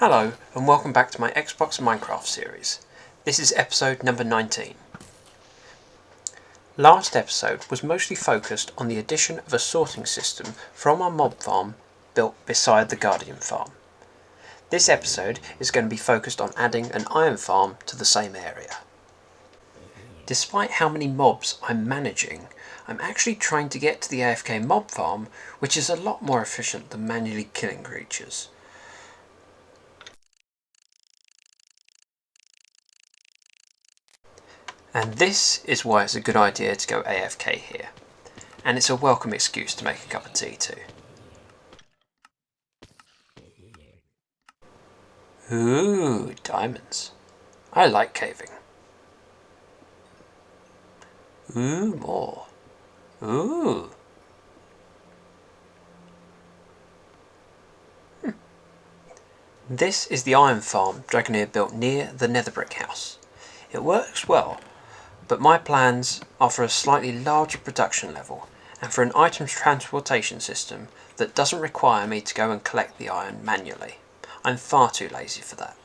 Hello and welcome back to my Xbox Minecraft series. This is episode number 19. Last episode was mostly focused on the addition of a sorting system from our mob farm built beside the Guardian farm. This episode is going to be focused on adding an iron farm to the same area. Despite how many mobs I'm managing, I'm actually trying to get to the AFK mob farm, which is a lot more efficient than manually killing creatures. And this is why it's a good idea to go AFK here. And it's a welcome excuse to make a cup of tea too. Ooh, diamonds. I like caving. Ooh, more. Ooh. This is the iron farm Dragoneer built near the Netherbrick house. It works well, but my plans are for a slightly larger production level and for an items transportation system that doesn't require me to go and collect the iron manually. I'm far too lazy for that.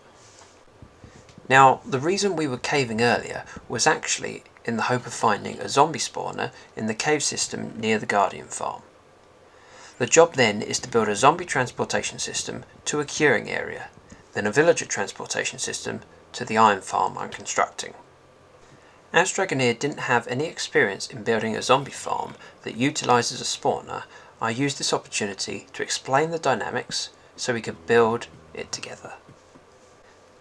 Now, the reason we were caving earlier was actually in the hope of finding a zombie spawner in the cave system near the Guardian farm. The job then is to build a zombie transportation system to a curing area, then a villager transportation system to the iron farm I'm constructing. As Dragoneer didn't have any experience in building a zombie farm that utilises a spawner, I used this opportunity to explain the dynamics so we could build it together.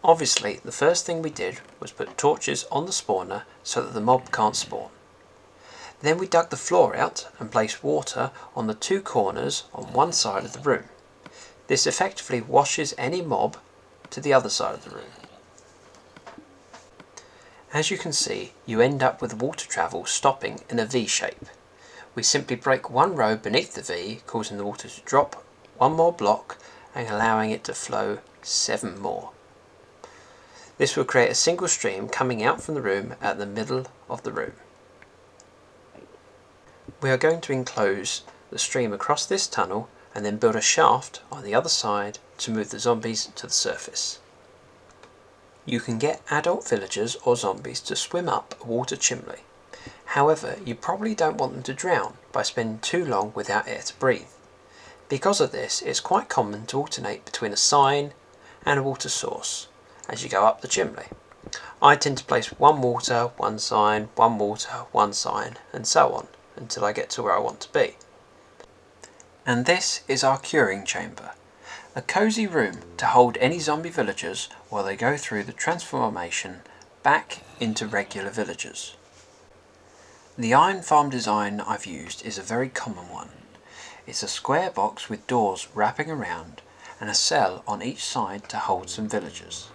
Obviously, the first thing we did was put torches on the spawner so that the mob can't spawn. Then we dug the floor out and placed water on the two corners on one side of the room. This effectively washes any mob to the other side of the room. As you can see, you end up with water travel stopping in a V shape. We simply break one row beneath the V, causing the water to drop one more block and allowing it to flow 7 more. This will create a single stream coming out from the room at the middle of the room. We are going to enclose the stream across this tunnel and then build a shaft on the other side to move the zombies to the surface. You can get adult villagers or zombies to swim up a water chimney. However, you probably don't want them to drown by spending too long without air to breathe. Because of this, it's quite common to alternate between a sign and a water source as you go up the chimney. I tend to place one water, one sign, one water, one sign, and so on, until I get to where I want to be. And this is our curing chamber, a cosy room to hold any zombie villagers while they go through the transformation back into regular villagers. The iron farm design I've used is a very common one. It's a square box with doors wrapping around and a cell on each side to hold some villagers.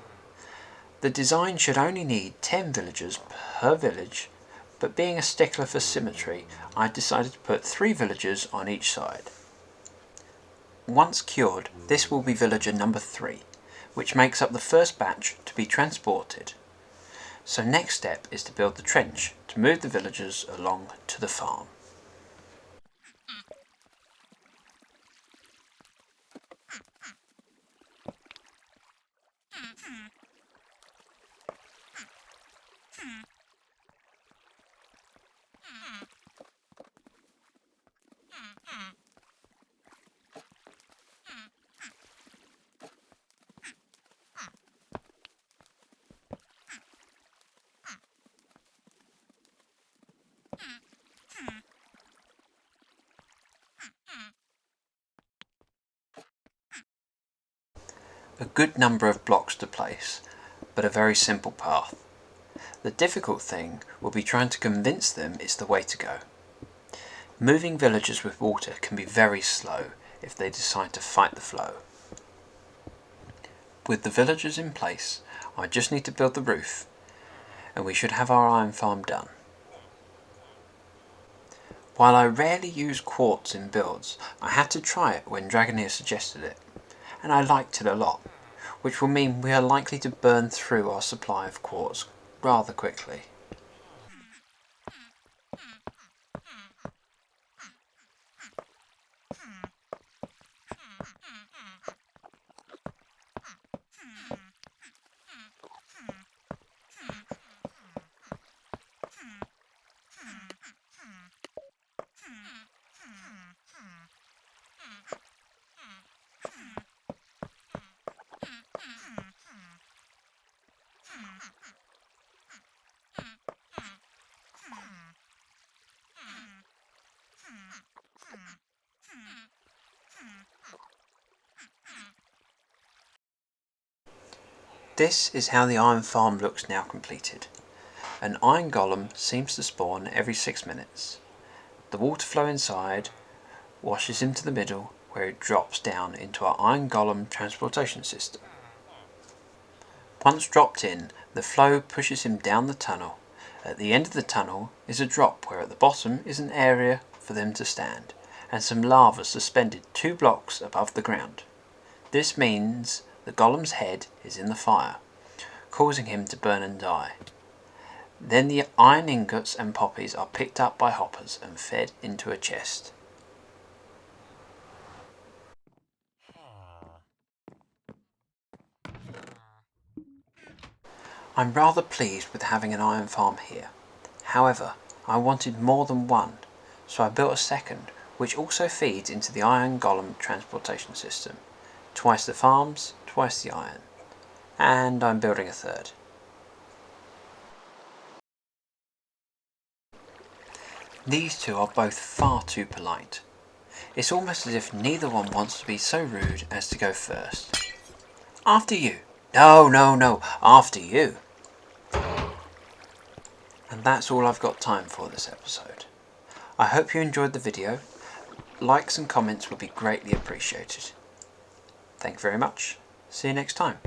The design should only need 10 villagers per village, but being a stickler for symmetry, I decided to put 3 villagers on each side. Once cured, this will be villager number 3, which makes up the first batch to be transported. So next step is to build the trench to move the villagers along to the farm. A good number of blocks to place, but a very simple path. The difficult thing will be trying to convince them it's the way to go. Moving villagers with water can be very slow if they decide to fight the flow. With the villagers in place, I just need to build the roof, and we should have our iron farm done. While I rarely use quartz in builds, I had to try it when Dragoneer suggested it, and I liked it a lot, which will mean we are likely to burn through our supply of quartz rather quickly. This is how the iron farm looks now completed. An iron golem seems to spawn every 6 minutes. The water flow inside washes into the middle where it drops down into our iron golem transportation system. Once dropped in, the flow pushes him down the tunnel. At the end of the tunnel is a drop where at the bottom is an area for them to stand and some lava suspended 2 blocks above the ground. This means the golem's head is in the fire, causing him to burn and die. Then the iron ingots and poppies are picked up by hoppers and fed into a chest. I'm rather pleased with having an iron farm here. However, I wanted more than one, so I built a second, which also feeds into the iron golem transportation system. Twice the farms, twice the iron. And I'm building a third. These two are both far too polite. It's almost as if neither one wants to be so rude as to go first. After you. No, after you. And that's all I've got time for this episode. I hope you enjoyed the video. Likes and comments would be greatly appreciated. Thank you very much. See you next time.